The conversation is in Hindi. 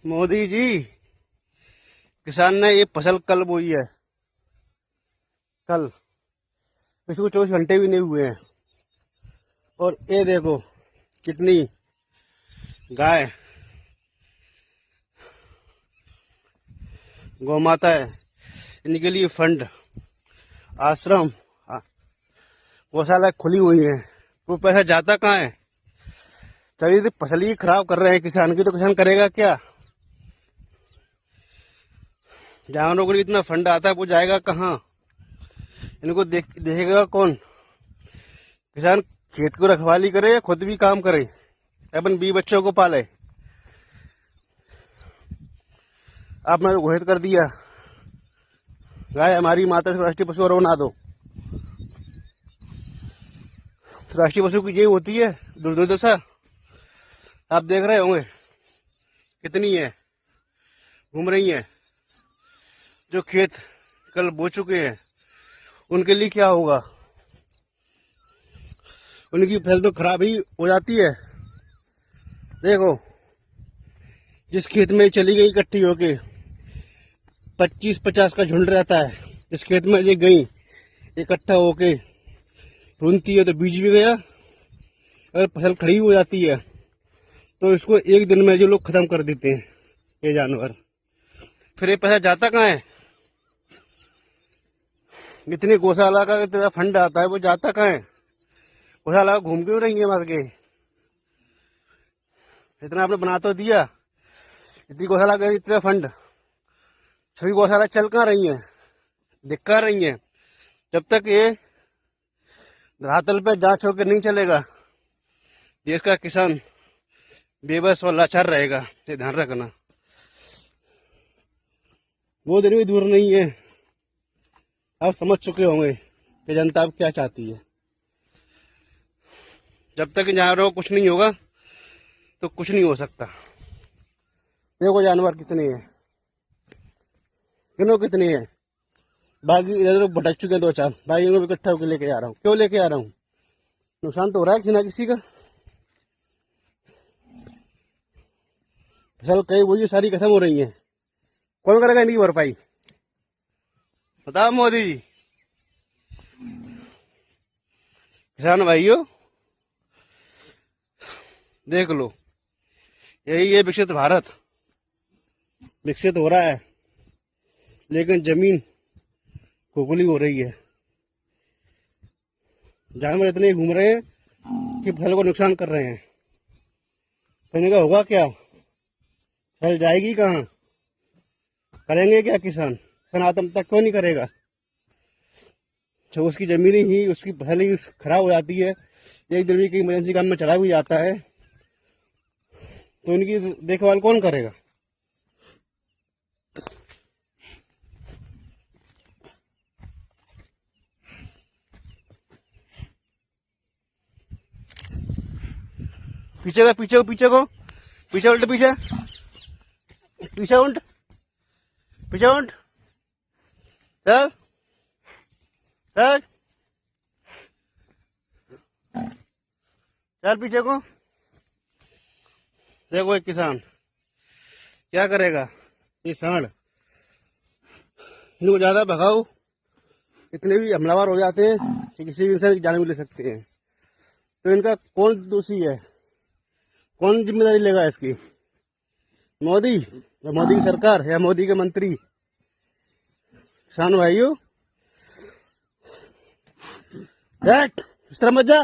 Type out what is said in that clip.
मोदी जी, किसान ने ये फसल कल बोई है। कल इसको 24 घंटे भी नहीं हुए हैं। और ये देखो कितनी गाय गौ माता है। इनके लिए फंड, आश्रम, गौशाला खुली हुई है। वो पैसा जाता कहाँ है? तभी तो फसल ही खराब कर रहे हैं किसान की, तो किसान करेगा क्या? जानवरों के लिए इतना फंड आता है, वो जाएगा कहाँ? इनको देखेगा कौन? किसान खेत को रखवाली करे या खुद भी काम करे, अपन 20 बच्चों को पाले। आपने तो घोषित कर दिया गाय हमारी माता से राष्ट्रीय पशु और बना दो। राष्ट्रीय पशु की यही होती है दुर्दशा। आप देख रहे होंगे कितनी है, घूम रही है। जो खेत कल बो चुके हैं उनके लिए क्या होगा? उनकी फसल तो खराब ही हो जाती है। देखो, जिस खेत में चली गई इकट्ठी होके 25-50 का झुंड रहता है, इस खेत में ये गई इकट्ठा होके ढूंढती है तो बीज भी गया। अगर फसल खड़ी हो जाती है तो इसको एक दिन में जो लोग खत्म कर देते हैं ये जानवर। फिर ये पैसा जाता कहाँ है? इतनी गौशाला का इतना फंड आता है, वो जाता कहाँ है? गौशाला घूम क्यों रही है मर के? इतना आपने बना तो दिया, इतनी गौशाला का इतना फंड, सभी गौशाला चल कहाँ रही है, दिख कहाँ रही है? जब तक ये धरातल पे जांच होकर नहीं चलेगा, देश का किसान बेबस और लाचार रहेगा। ये ध्यान रखना। वो दिन भी दूर नहीं है। आप समझ चुके होंगे कि जनता अब क्या चाहती है। जब तक जानवरों को कुछ नहीं होगा तो कुछ नहीं हो सकता। देखो जानवर कितने हैं, कितने हैं। बाकी इधर भटक चुके हैं 2-4। भाई इनको इकट्ठा होकर लेके आ रहा हूँ। क्यों लेके आ रहा हूँ? नुकसान तो हो रहा है किसी ना किसी का। फसल कई वही सारी खत्म हो रही है। कौन करेगा इनकी भरपाई? बताओ मोदी जी। किसान भाइयों देख लो, यही है विकसित भारत। विकसित हो रहा है लेकिन जमीन खोखली हो रही है। जानवर इतने घूम रहे हैं कि फसल को नुकसान कर रहे हैं। फिर इनका होगा क्या? फसल जाएगी कहाँ? करेंगे क्या किसान? किसान आत्महत्या क्यों नहीं करेगा? जब उसकी जमीन ही, उसकी फसल ही खराब हो जाती है, एक दिन भी कहीं इमरजेंसी काम में चला भी जाता है, तो इनकी देखभाल कौन करेगा? पीछे को, पीछे को, पीछे को, पीछे उल्ट, पीछे, पीछे उल्ट, पीछे उल्ट, चल चल चल पीछे को। देखो एक किसान क्या करेगा? ये सांड, इनको ज्यादा भगाओ, इतने भी हमलावर हो जाते हैं कि किसी भी इंसान की जान भी ले सकते हैं। तो इनका कौन दोषी है? कौन जिम्मेदारी लेगा इसकी? मोदी या मोदी की सरकार या मोदी के मंत्री? किसान भाइयों, इस तरह मत जा।